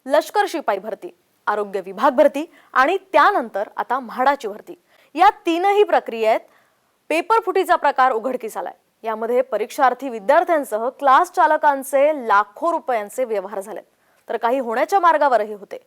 लष्कर शिपाई भरती, आरोग्य विभाग भरती आणि त्यानंतर आता म्हाडाची भरती, या तीनही प्रक्रियेत पेपर फुटीचा प्रकार उघडकीस आलाय। यामध्ये परीक्षार्थी विद्यार्थ्यांसह क्लास चालकांचे लाखो रुपयांचे व्यवहार झालेत, तर काही होण्याच्या मार्गावरही होते।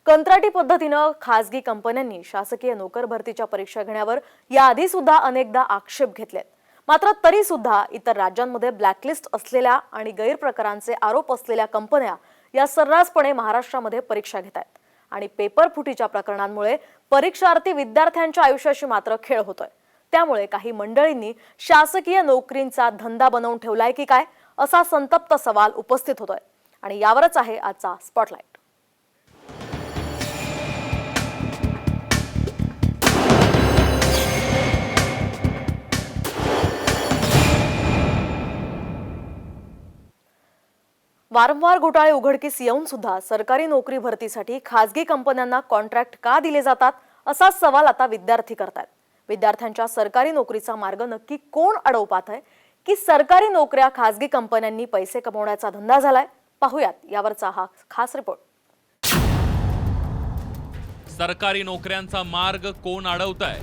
कंत्राटी पद्धतीनं खासगी कंपन्यांनी शासकीय नोकर भरतीच्या परीक्षा घेण्यावर याआधी सुद्धा अनेकदा आक्षेप घेतलेत। मात्र तरी सुद्धा इतर राज्यांमध्ये ब्लॅकलिस्ट असलेल्या आणि गैरप्रकारांचे आरोप असलेल्या कंपन्या या सर्रासपणे महाराष्ट्रामध्ये परीक्षा घेत आहेत आणि पेपर फुटीच्या प्रकरणांमुळे परीक्षार्थी विद्यार्थ्यांच्या आयुष्याशी मात्र खेळ होतोय। त्यामुळे काही मंडळींनी शासकीय नोकरींचा धंदा बनवून ठेवलाय की काय, असा संतप्त सवाल उपस्थित होतोय आणि यावरच आहे आजचा स्पॉटलाइट। वारंवार घोटाळे उघडकीस येऊन सुद्धा सरकारी नोकरी भरतीसाठी खासगी कंपन्यांना कॉन्ट्रॅक्ट का दिले जातात, असा सवाल आता विद्यार्थी करतात। विद्यार्थ्यांच्या सरकारी नोकरीचा मार्ग नक्की कोण अडवू पाहतंय, की सरकारी नोकऱ्या खासगी कंपन्यांनी पैसे कमवण्याचा धंदा झालाय? पाहूयात यावरचा हा खास रिपोर्ट। सरकारी नोकऱ्यांचा मार्ग कोण अडवतंय?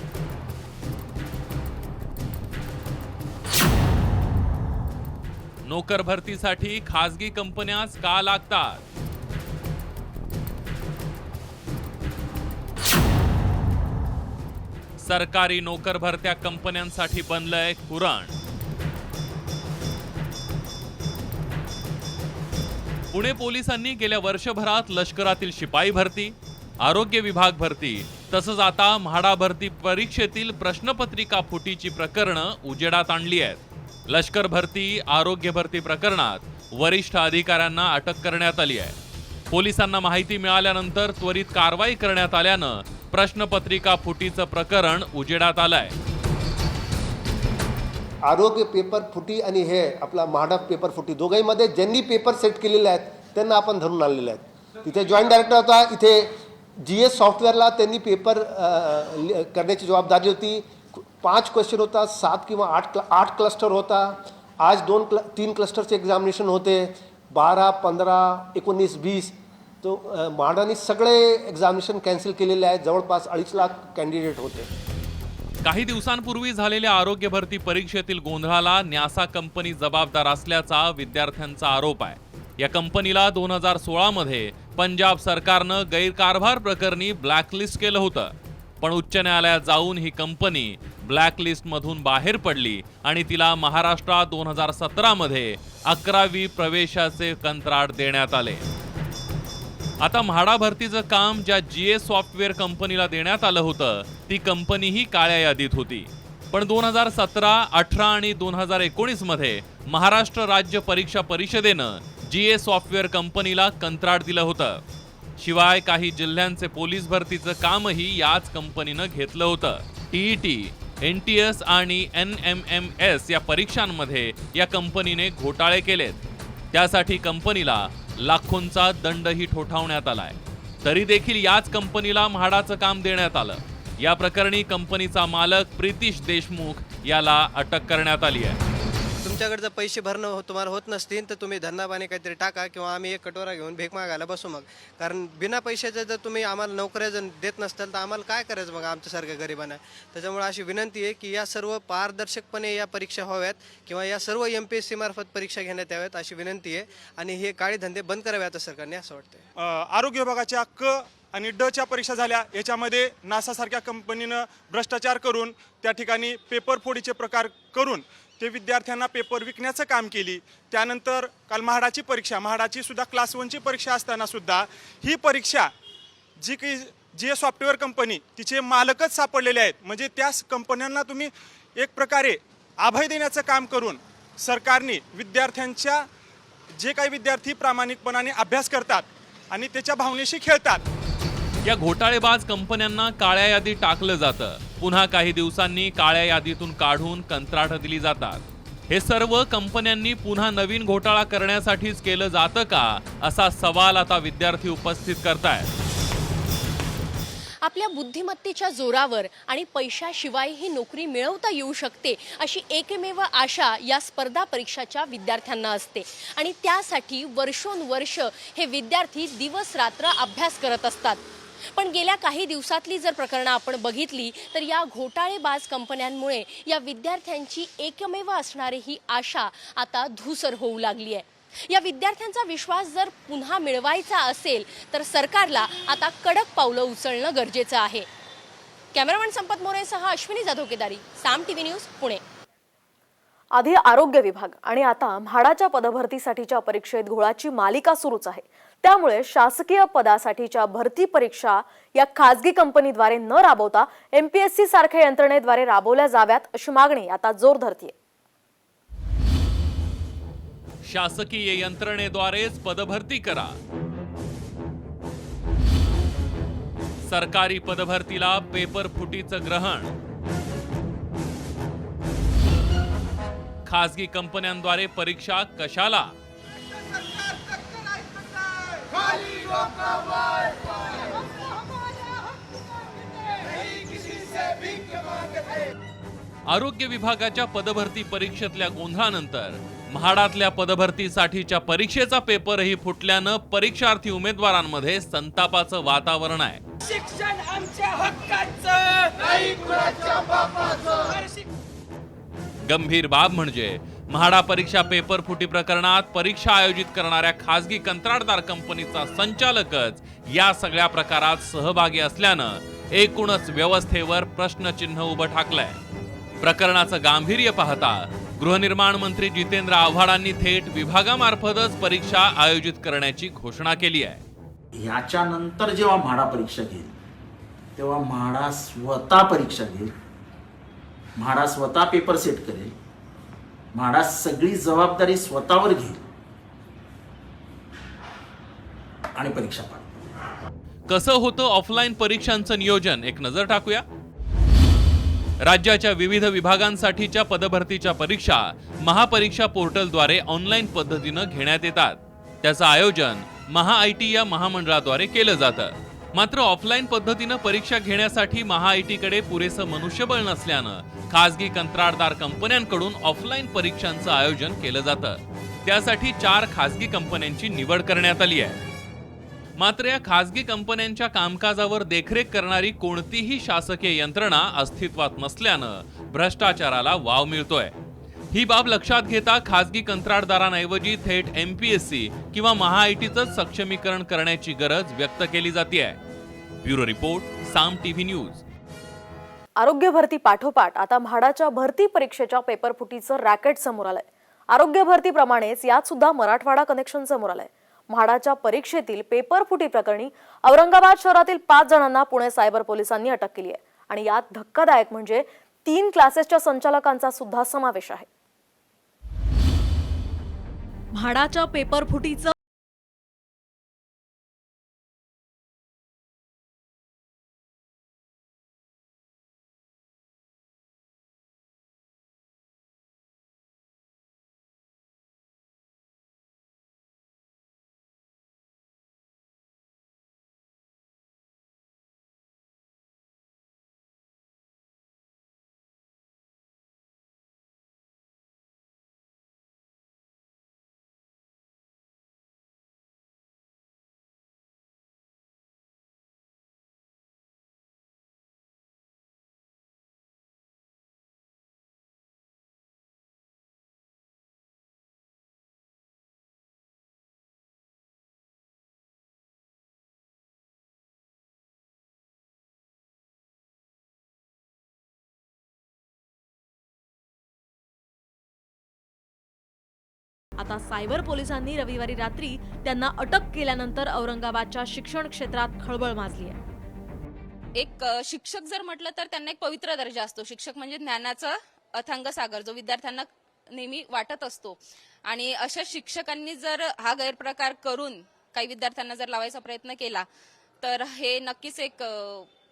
नोकर भरतीसाठी खासगी कंपन्याच का लागतात? सरकारी नोकर भरत्या कंपन्यांसाठी बनलंय कुरण। पुणे पोलिसांनी गेल्या वर्षभरात लष्करातील शिपाई भरती, आरोग्य विभाग भरती तसंच आता म्हाडा भरती परीक्षेतील प्रश्नपत्रिका फुटीची प्रकरणं उजेडात आणली आहेत। लष्कर भरती, आरोग्य भरती प्रकरणात वरिष्ठ अधिकाऱ्यांना अटक करण्यात आली आहे। पोलिसांना माहिती मिळाल्यानंतर त्वरित कारवाई करण्यात आल्यानं प्रश्नपत्रिका फुटीचं प्रकरण उजेडात आलंय। आरोग्य पेपर फुटी आणि हे आपला म्हाडा पेपर फुटी दोघांमध्ये ज्यांनी पेपर सेट केलेले आहेत त्यांना आपण धरून आणलेले आहेत। तिथे जॉईंट डायरेक्टर होता, इथे GS सॉफ्टवेअरला त्यांनी पेपर करण्याची जबाबदारी होती। 5 क्वेश्चन होता, 7 किंवा 8 क्लस्टर होता। आज 3 क्लस्टरचे एक्झामिनेशन होते, 12, 15, 19, 20। तो म्हाडाने सगळे एक्झामिनेशन कॅन्सल केलेले आहेत। जवळपास 2.5 लाख कॅन्डिडेट होते। काही दिवसांपूर्वी झालेल्या आरोग्य भरती परीक्षेतील गोंधळाला न्यासा कंपनी जबाबदार असल्याचा विद्यार्थ्यांचा आरोप आहे। या कंपनीला 2016 मध्ये पंजाब सरकारनं गैरकारभार प्रकरणी ब्लॅकलिस्ट केलं होतं, पण उच्च न्यायालयात जाऊन ही कंपनी ब्लॅकलिस्ट मधून बाहेर पडली आणि तिला महाराष्ट्रात 2017 मध्ये 11वी प्रवेशाचे कंत्राट देण्यात आले। आता म्हाडा भरतीचं काम ज्या GS सॉफ्टवेअर कंपनीला देण्यात आलं होतं ती कंपनीही काळ्या यादीत होती, पण 2017, 18 आणि 2019 मध्ये महाराष्ट्र राज्य परीक्षा परिषदेनं GS सॉफ्टवेअर कंपनीला कंत्राट दिलं होतं। शिवाय काही जिल्ह्यांचे पोलीस भरतीचं कामही याच कंपनीनं घेतलं होतं। TET, NTS आणि NMMS या परीक्षांमध्ये या कंपनीने घोटाळे केलेत। त्यासाठी कंपनीला लाखोंचा दंडही ठोठावण्यात आलाय। तरी देखील याच कंपनीला म्हाडाचं काम देण्यात आलं। या प्रकरणी कंपनीचा मालक प्रितिश देशमुख याला अटक करण्यात आली आहे। तुमच्याकडे जर पैसे भरणं तुम्हाला होत नसतील तर तुम्ही धंदापाणी काहीतरी टाका किंवा आम्ही एक कटोरा घेऊन भीक मागायला बसू मग। कारण बिना पैशाचं जर तुम्ही आम्हाला नोकऱ्या जर देत नसताल तर आम्हाला काय करायचं मग आमच्यासारख्या गरिबांना। त्याच्यामुळे अशी विनंती आहे की या सर्व पारदर्शकपणे या परीक्षा व्हाव्यात किंवा या सर्व MPSC मार्फत परीक्षा घेण्यात याव्यात अशी विनंती आहे आणि हे काळे धंदे बंद करावे सरकारने असं वाटतंय। आरोग्य विभागाच्या क आणि डच्या परीक्षा झाल्या, याच्यामध्ये नासासारख्या कंपनीनं भ्रष्टाचार करून त्या ठिकाणी पेपर फोडीचे प्रकार करून ते विद्यार्थ्यांना पेपर विकण्याचं काम केली। त्यानंतर काल म्हाडाची परीक्षा, म्हाडाची सुद्धा क्लास 1ची परीक्षा असताना सुद्धा ही परीक्षा जी काही GS सॉफ्टवेअर कंपनी तिचे मालकच सापडलेले आहेत। म्हणजे त्या कंपन्यांना तुम्ही एक प्रकारे अभय देण्याचं काम करून सरकारने विद्यार्थ्यांच्या जे काही विद्यार्थी प्रामाणिकपणाने अभ्यास करतात आणि त्याच्या भावनेशी खेळतात, या घोटाळेबाज कंपन्यांना काळ्या यादीत टाकलं जातं। पुन्हा काही दिवसांनी काळ्या यादीतून काढून कंत्राट दिली जातात। हे सर्व कंपन्यांनी पुन्हा नवीन घोटाळा करण्यासाठीच केलं जातं का, असा सवाल आता विद्यार्थी उपस्थित करतायत। आपल्या बुद्धिमत्तेच्या जोरावर आणि पैशाशिवाय ही नोकरी मिळवता येऊ शकते अशी एकमेव आशा या स्पर्धा परीक्षाच्या विद्यार्थ्यांना असते आणि त्यासाठी वर्षोनवर्ष हे विद्यार्थी दिवस रात्र अभ्यास करत असतात। पण गेल्या काही दिवसातली जर प्रकरणं आपण बघितली तर या घोटाळेबाज कंपन्यांमुळे या विद्यार्थ्यांची एकमेव असणारी ही आशा आता धूसर होऊ लागली आहे। या विद्यार्थ्यांचा विश्वास जर पुन्हा मिळवायचा असेल तर सरकारला आता कडक पावलं उचलणं गरजेचं आहे। कॅमेरामॅन संपत मोरेसह अश्विनी जाधव केदारी, साम टीव्ही न्यूज, पुणे। आधी आरोग्य विभाग आणि आता म्हाडाच्या पदभरतीसाठीच्या परीक्षेत घोळाची मालिका सुरूच आहे। त्यामुळे शासकीय पदासाठीच्या भरती परीक्षा या खासगी कंपनीद्वारे न राबवता MPSC सारख्या यंत्रणेद्वारे राबवल्या जाव्यात अशी मागणी आता जोर धरतीये। शासकीय यंत्रणेद्वारेच पदभरती करा। सरकारी पदभरतीला पेपर फुटीचं ग्रहण। खासगी कंपन्यांद्वारे परीक्षा कशाला? आरोग्य विभागाच्या पदभरती परीक्षेतल्या गोंधळानंतर म्हाडातल्या पदभरतीसाठीच्या परीक्षेचा पेपरही फुटल्यानं परीक्षार्थी उमेदवारांमध्ये संतापाचं वातावरण आहे। शिक्षण आमच्या हक्काचं, नाही कुणाच्या बापाचं। गंभीर बाब म्हणजे म्हाडा परीक्षा पेपर फुटी प्रकरणात परीक्षा आयोजित करणाऱ्या खासगी कंत्राटदार कंपनीचा संचालकच या सगळ्या प्रकारात सहभागी असल्यानं एकूणच व्यवस्थेवर प्रश्नचिन्ह उभं ठाकलंय। प्रकरणाचं गांभीर्य पाहता गृहनिर्माण मंत्री जितेंद्र आव्हाडांनी थेट विभागामार्फतच परीक्षा आयोजित करण्याची घोषणा केली आहे। याच्यानंतर जेव्हा म्हाडा परीक्षा घेईल तेव्हा म्हाडा स्वतः परीक्षा घेईल, म्हाडा स्वतः पेपर सेट करेल, म्हाडा सगळी जबाबदारी स्वतःवर घेईल आणि परीक्षा पाडेल। कसं होतं ऑफलाईन परीक्षांचं नियोजन, एक नजर टाकूया। राज्याच्या विविध विभागांसाठीच्या पदभरतीच्या परीक्षा महापरीक्षा पोर्टलद्वारे ऑनलाईन पद्धतीनं घेण्यात येतात। त्याचं आयोजन महाआयटी या महामंडळाद्वारे केलं जातं। मात्र ऑफलाईन पद्धतीनं परीक्षा घेण्यासाठी महाआयटीकडे पुरेसं मनुष्यबळ नसल्यानं खासगी कंत्राटदार कंपन्यांकडून ऑफलाईन परीक्षांचं आयोजन केलं जातं। त्यासाठी 4 खासगी कंपन्यांची निवड करण्यात आली आहे। मात्र या खासगी कंपन्यांच्या कामकाजावर देखरेख करणारी कोणतीही शासकीय यंत्रणा अस्तित्वात नसल्यानं भ्रष्टाचाराला वाव मिळतोय। ही बाब लक्षात घेता खासगी कंत्राटदारांऐवजी थेट MPSC किंवा महाआयटीचं सक्षमीकरण करण्याची गरज व्यक्त केली जातेय। ब्युरो रिपोर्ट, साम टीव्ही न्यूज। आरोग्य भरती पाठोपाठ आता म्हाडाच्या भरती परीक्षेच्या पेपर फुटीचं रॅकेट समोर आलंय। आरोग्य भरतीप्रमाणेच यात सुद्धा मराठवाडा कनेक्शन समोर आलंय। म्हाडाच्या परीक्षेतील पेपर फुटी प्रकरणी औरंगाबाद शहरातील 5 जणांना पुणे सायबर पोलिसांनी अटक केली आहे आणि यात धक्कादायक म्हणजे 3 क्लासेसच्या संचालकांचा सुद्धा समावेश आहे। म्हाडाच्या पेपर फुटीचं आता सायबर पोलिसांनी रविवारी रात्री त्यांना अटक केल्यानंतर औरंगाबादच्या शिक्षण क्षेत्रात खळबळ माजली आहे। एक शिक्षक जर म्हटलं तर त्यांना एक पवित्र दर्जा असतो। शिक्षक म्हणजे ज्ञानाचा अथांग सागर, जो विद्यार्थ्यांना नेहमी वाटत असतो। आणि अशा शिक्षकांनी जर हा गैरप्रकार करून काही विद्यार्थ्यांना जर लावायचा प्रयत्न केला तर हे नक्कीच एक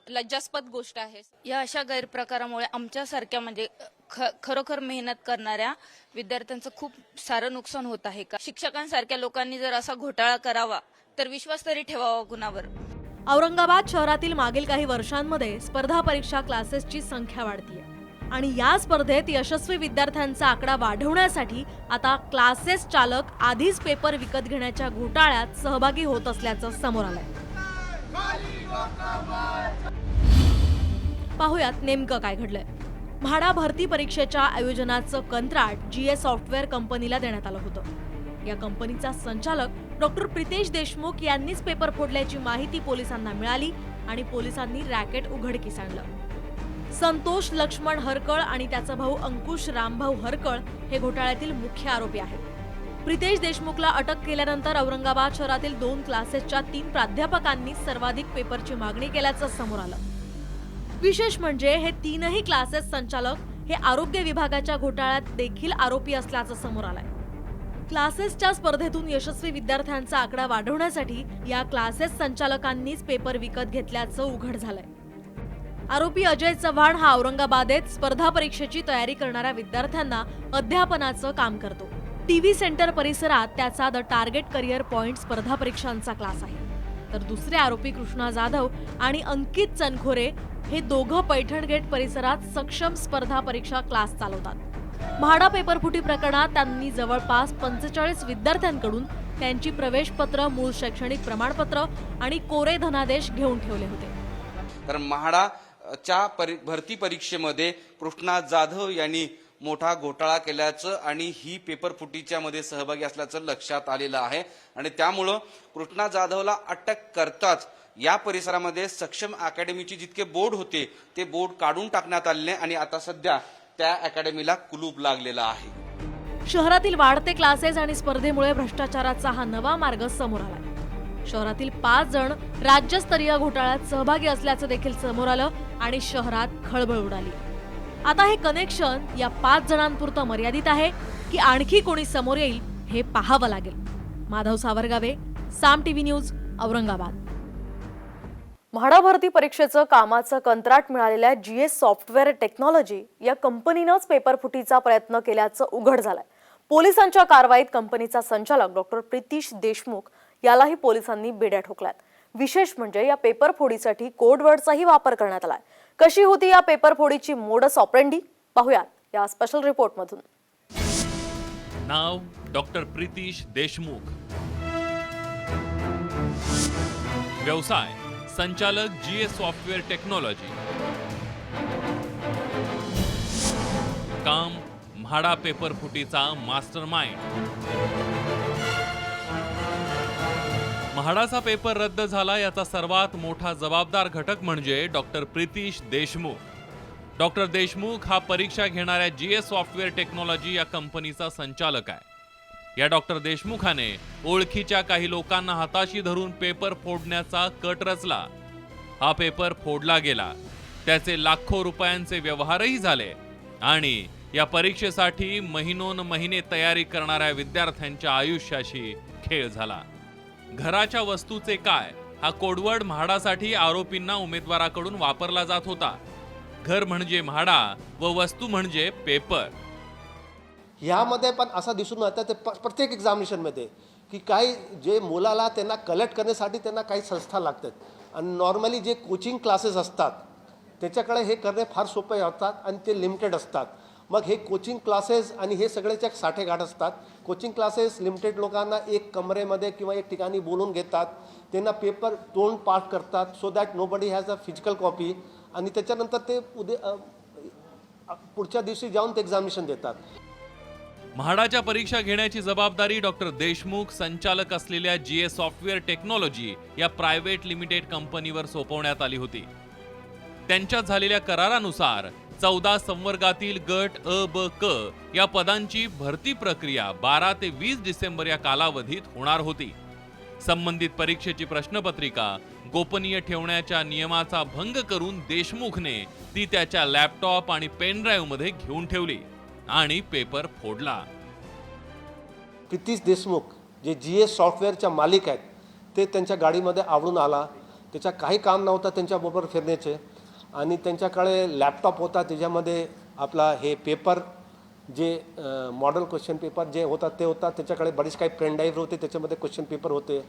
लज्जास्पद गोष्ट आहे। या अशा गैरप्रकारामुळे आमच्यासारख्या म्हणजे खरोखर मेहनत करणाऱ्या विद्यार्थ्यांचं खूप सारं नुकसान होत आहे का? शिक्षकांसारख्या लोकांनी जर असा घोटाळा करावा तर विश्वास तरी ठेवावा कुणावर? औरंगाबाद शहरातील मागील काही वर्षांमध्ये स्पर्धा परीक्षा क्लासेसची संख्या वाढतीये आणि या स्पर्धेत यशस्वी विद्यार्थ्यांचा आकडा वाढवण्यासाठी आता क्लासेस चालक आधीच पेपर विकत घेण्याच्या घोटाळ्यात सहभागी होत असल्याचं समोर आलंय. पाहुयात नेमकं काय घडलंय. म्हाडा भरती परीक्षेच्या आयोजनाचं कंत्राट GS सॉफ्टवेअर कंपनीला देण्यात आलं होतं. या कंपनीचा संचालक डॉक्टर प्रितेश देशमुख यांनीच पेपर फोडल्याची माहिती पोलिसांना मिळाली आणि पोलिसांनी रॅकेट उघडकीस आणलं. संतोष लक्ष्मण हरकळ आणि त्याचा भाऊ अंकुश रामभाऊ हरकळ हे घोटाळ्यातील मुख्य आरोपी आहेत. प्रितेश देशमुखला अटक केल्यानंतर औरंगाबाद शहरातील 2 क्लासेसच्या 3 प्राध्यापकांनी सर्वाधिक पेपरची मागणी केल्याचं समोर आलं. विशेष म्हणजे हे 3ही क्लासेस संचालक हे आरोग्य विभागाच्या घोटाळ्यात देखील आरोपी असल्याचं समोर आलंय. क्लासेसच्या स्पर्धेतून यशस्वी विद्यार्थ्यांचा आकडा वाढवण्यासाठी या क्लासेस संचालकांनीच पेपर विकत घेतल्याचं उघड झालंय. आरोपी अजय चव्हाण हा औरंगाबादेत स्पर्धा परीक्षेची तयारी करणाऱ्या विद्यार्थ्यांना अध्यापनाचं काम करतो. TV सेंटर परिसरात त्याचा द टार्गेट करिअर पॉइंट स्पर्धा परीक्षांचा क्लास आहे. तर दुसरे आरोपी कृष्णा जाधव आणि अंकित चनखोरे हे दोघं पैठण गेट परिसरात सक्षम स्पर्धा परीक्षा क्लास चालवतात. म्हाडा पेपरफुटी प्रकरणात त्यांनी जवळपास 45 विद्यार्थ्यांकडून त्यांची प्रवेशपत्र, मूळ शैक्षणिक प्रमाणपत्र आणि कोरे धनादेश घेऊन ठेवले होते. तर म्हाडाच्या भरती परीक्षेमध्ये कृष्णा जाधव यांनी मोठा घोटाळा केल्याचं आणि ही पेपर फुटीच्या मध्ये सहभागी असल्याचं लक्षात आलेलं आहे आणि त्यामुळं कृष्णा जाधवला अटक करताच या परिसरामध्ये सक्षम अकॅडमीचे जितके बोर्ड होते ते बोर्ड काढून टाकण्यात आले आणि आता सध्या त्या अकॅडमीला कुलूप लागलेला आहे. शहरातील वाढते क्लासेस आणि स्पर्धेमुळे भ्रष्टाचाराचा हा नवा मार्ग समोर आलाय. शहरातील 5 जण राज्यस्तरीय घोटाळ्यात सहभागी असल्याचं देखील समोर आलं आणि शहरात खळबळ उडाली. आता हे कनेक्शन या 5 जणांपुरतं मर्यादित आहे की आणखी कोणी समोर येईल हे पाहावं लागेल. माधव सावरगावे, साम TV न्यूज, औरंगाबाद. म्हाडा भरती परीक्षेचं कामाचं कंत्राट मिळालेल्या GS सॉफ्टवेअर टेक्नॉलॉजी या कंपनीनंच पेपरफुटीचा प्रयत्न केल्याचं उघड झालंय. पोलिसांच्या कारवाईत कंपनीचा संचालक डॉक्टर प्रितेश देशमुख यालाही पोलिसांनी बेड्या ठोकल्यात. विशेष म्हणजे या पेपरफोडीसाठी कोडवर्डचाही वापर करण्यात आलाय. कशी होती या पेपरफोडीची मोडस ऑपरेंडी पाहूयात या स्पेशल रिपोर्टमधून. नाव डॉक्टर प्रितेश देशमुख. व्यवसाय संचालक GS सॉफ्टवेअर टेक्नॉलॉजी. काम म्हाडा पेपरफुटीचा मास्टरमाइंड. म्हाडाचा पेपर रद्द झाला याचा सर्वात मोठा जबाबदार घटक म्हणजे डॉक्टर प्रितेश देशमुख. डॉक्टर देशमुख हा परीक्षा घेणाऱ्या GS सॉफ्टवेअर टेक्नॉलॉजी या कंपनीचा संचालक आहे. या डॉक्टर देशमुखाने ओळखीच्या काही लोकांना हाताशी धरून पेपर फोडण्याचा कट रचला. हा पेपर फोडला गेला. त्याचे लाखो रुपयांचे व्यवहारही झाले आणि या परीक्षेसाठी महिनोन महिने तयारी करणाऱ्या विद्यार्थ्यांच्या आयुष्याशी खेळ झाला. घराच्या वस्तूचे काय हा कोडवर्ड म्हाडासाठी आरोपींना उमेदवाराकडून वापरला जात होता. घर म्हणजे म्हाडा व वस्तू म्हणजे पेपर. ह्यामध्ये पण असं दिसून येतं ते प्रत्येक एक्झामिनेशनमध्ये की काही जे मुलाला त्यांना कलेक्ट करण्यासाठी त्यांना काही संस्था लागतात आणि नॉर्मली जे कोचिंग क्लासेस असतात त्याच्याकडे हे करणे फार सोपे होतात आणि ते लिमिटेड असतात. मग हे कोचिंग क्लासेस आणि हे सगळ्याच्या साठेगाठ असतात. कोचिंग क्लासेस लिमिटेड लोकांना एक कमरेमध्ये किंवा एक ठिकाणी बोलून घेतात, त्यांना पेपर तोंड पाठ करतात so that nobody has a physical copy आणि त्याच्यानंतर ते पुढच्या दिवशी जाऊन ते एक्झामिनेशन देतात. म्हाडाच्या परीक्षा घेण्याची जबाबदारी डॉक्टर देशमुख संचालक असलेल्या GS सॉफ्टवेअर टेक्नॉलॉजी या प्रायव्हेट लिमिटेड कंपनीवर सोपवण्यात आली होती. त्यांच्यात झालेल्या करारानुसार 14 संवर्गातील गट अ, ब, क या पदांची भरती प्रक्रिया 12 ते 20 डिसेंबर या कालावधीत होणार होती. संबंधित परीक्षेची प्रश्नपत्रिका गोपनीय ठेवण्याच्या नियमाचा भंग करून देशमुखने ती त्याच्या लॅपटॉप आणि पेन ड्राईव्ह मध्ये घेऊन ठेवली आणि पेपर फोडला. प्रितेश देशमुख जे GS सॉफ्टवेअरच्या मालिक आहेत ते त्यांच्या गाडीमध्ये आवडून आला. त्याच्या काही काम नव्हतं त्यांच्याबरोबर फिरण्याचे आणि त्यांच्याकडे लॅपटॉप होता त्याच्यामध्ये आपला हे पेपर जे मॉडेल क्वेश्चन पेपर जे होतात ते होता. त्याच्याकडे बरेच काही पेन ड्राईव्ह होते त्याच्यामध्ये क्वेश्चन पेपर होते.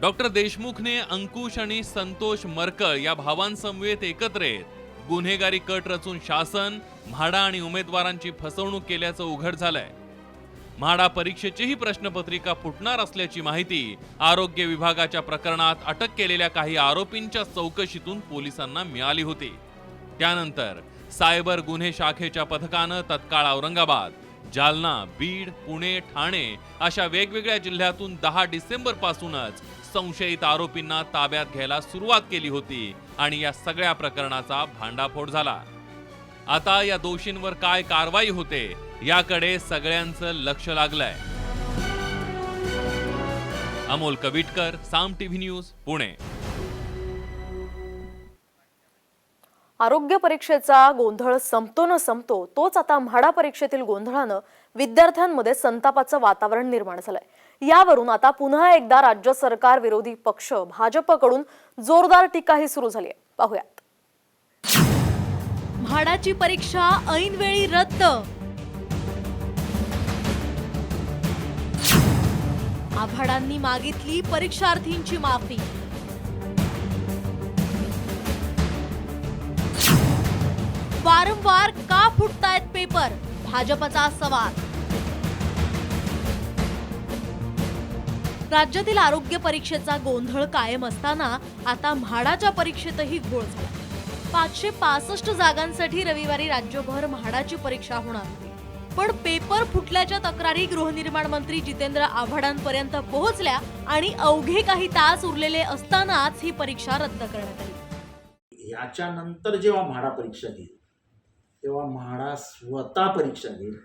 डॉक्टर देशमुखने अंकुश आणि संतोष मरकळ या भावांसमवेत एकत्र येत गुन्हेगारी कट रचून शासन, म्हाडा आणि उमेदवारांची फसवणूक केल्याचं उघड झालंय. म्हाडा परीक्षेचीही प्रश्नपत्रिका फुटणार असल्याची माहिती आरोग्य विभागाच्या प्रकरणात अटक केलेल्या काही आरोपींच्या चौकशीतून पोलिसांना मिळाली होती. त्यानंतर सायबर गुन्हे शाखेच्या पथकानं तत्काळ औरंगाबाद, जालना, बीड, पुणे, ठाणे अशा वेगवेगळ्या जिल्ह्यातून 10 डिसेंबर पासूनच संशयित आरोपींना ताब्यात घ्यायला सुरुवात केली होती आणि या सगळ्या प्रकरणाचा भांडाफोड झाला. आता या दोषींवर काय कारवाई होते याकडे सगळ्यांचं लक्ष लागलंय. अमोल कविटकर, साम टीव्ही न्यूज, पुणे. आरोग्य परीक्षेचा गोंधळ संपतो न संपतो तोच आता म्हाडा परीक्षेतील गोंधळानं विद्यार्थ्यांमध्ये संतापाचं वातावरण निर्माण झालंय. यावरून आता पुन्हा एकदा राज्य सरकार विरोधी पक्ष भाजपकडून जोरदार टीकाही सुरू झाली आहे. पाहूयात. म्हाडाची परीक्षा ऐनवेळी रद्द. आभाडांनी मागितली परीक्षार्थींची माफी. वारंवार का फुटतायत पेपर, भाजपचा सवाल. राज्यातील आरोग्य परीक्षेचा गोंधळ कायम असताना आता म्हाडाच्या परीक्षेतही घोळ झाला. 565 जागांसाठी रविवारी राज्यभर म्हाडाची परीक्षा होणार होती. पण पेपर फुटल्याच्या तक्रारी गृहनिर्माण मंत्री जितेंद्र आव्हाडांपर्यंत पोहोचल्या आणि अवघे काही तास उरलेले असतानाच ही परीक्षा रद्द करण्यात आली. याच्यानंतर जेव्हा म्हाडा परीक्षा घेईल तेव्हा म्हाडा स्वतः परीक्षा घेईल,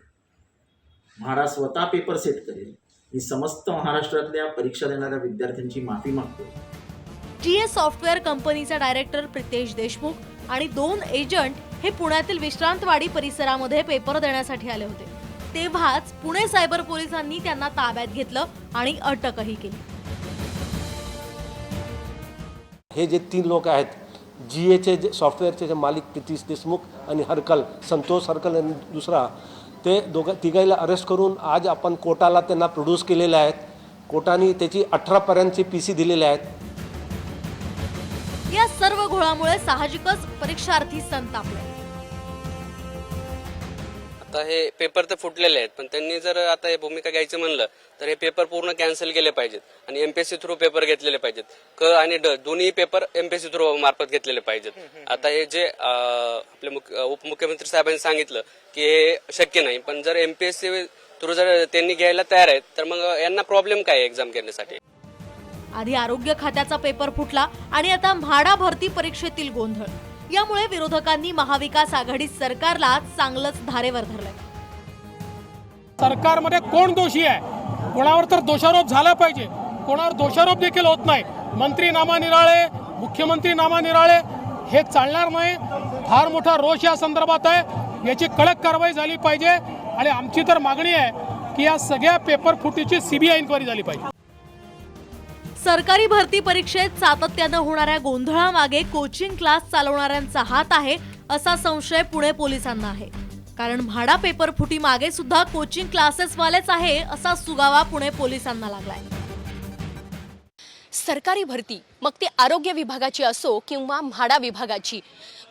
म्हाडा स्वतः पेपर सेट करेल. मी समस्त महाराष्ट्रातल्या परीक्षा देणाऱ्या विद्यार्थ्यांची माफी मागतो. GS सॉफ्टवेअर कंपनीचा डायरेक्टर प्रितेश देशमुख आणि 2 एजंट हे पुण्यातील विश्रांतवाडी परिसरामध्ये पेपर देण्यासाठी आले होते. तेव्हाच पुणे सायबर पोलिसांनी त्यांना ताब्यात घेतलं आणि अटकही केली. हे जे 3 लोक आहेत, GAचे जे सॉफ्टवेअरचे जे मालिक प्रितेश देशमुख आणि संतोष हरकल आणि दुसरा, ते तिघाईला अरेस्ट करून आज आपण कोर्टाला त्यांना प्रोड्यूस केलेले आहेत. कोर्टाने त्याची 18 पर्यंतची PC दिलेले आहेत. या सर्व घोळामुळे साहजिकच परीक्षार्थी संतापले. आता हे पेपर तर फुटलेले आहेत, पण त्यांनी जर आता हे भूमिका घ्यायचं म्हणलं तर हे पेपर पूर्ण कॅन्सल केले पाहिजेत आणि MPSC थ्रू पेपर घेतलेले पाहिजेत. क आणि ड दोन्ही पेपर MPSC थ्रू मार्फत घेतलेले पाहिजेत. आता हे जे आपले उपमुख्यमंत्री साहेबांनी सांगितलं की हे शक्य नाही, पण जर MPSC थ्रू जर त्यांनी घ्यायला तयार आहेत तर मग यांना प्रॉब्लेम काय एक्झाम घेण्यासाठी. आधी आरोग्य खात्याचा पेपर फुटला आणि आता म्हाडा भरती परीक्षेतील गोंधळ. यामुळे विरोधकांनी महाविकास आघाडी सरकारला चांगलंच धारेवर धरलंय. सरकारमध्ये कोण दोषी आहे, कोणावर तर दोषारोप झाला पाहिजे. कोणावर दोषारोप देखील होत नाही. मंत्री नामानिराळे, मुख्यमंत्री नामानिराळे, हे चालणार नाही. फार मोठा रोष या संदर्भात आहे. याची कडक कारवाई झाली पाहिजे आणि आमची तर मागणी आहे की या सगळ्या पेपर फुटीची CBI इन्क्वायरी झाली पाहिजे. सरकारी भरती परीक्षेत सातत्यानं होणाऱ्या गोंधळामागे कोचिंग क्लास चालवणाऱ्यांचा हात आहे असा संशय पुणे पोलिसांना आहे. कारण म्हाडा पेपर फुटी मागे सुद्धा कोचिंग क्लासेसवालेच आहे असा सुगावा पुणे पोलिसांना लागलाय. सरकारी भरती, मग ती आरोग्य विभागाची असो किंवा म्हाडा विभागाची,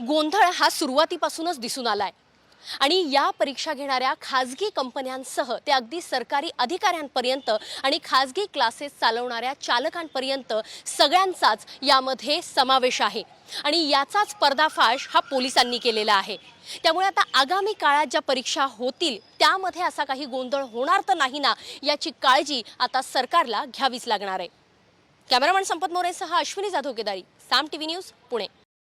गोंधळ हा सुरुवातीपासूनच दिसून आलाय. आणि या परीक्षा घेणाऱ्या खाजगी कंपन्यांसह ते अगदी सरकारी अधिकाऱ्यांपर्यंत आणि खाजगी क्लासेस चालवणाऱ्या चालकांपर्यंत सगळ्यांचाच यामध्ये समावेश आहे. आणि याचाच पर्दाफाश हा पोलिसांनी केलेला आहे. त्यामुळे आता आगामी काळात ज्या परीक्षा होतील त्यामध्ये असा काही गोंधळ होणार तर नाही ना, याची काळजी आता सरकारला घ्यावीच लागणार आहे. कॅमेरामन संपत मोरेसह अश्विनी जाधव केदारी, साम टीव्ही न्यूज, पुणे.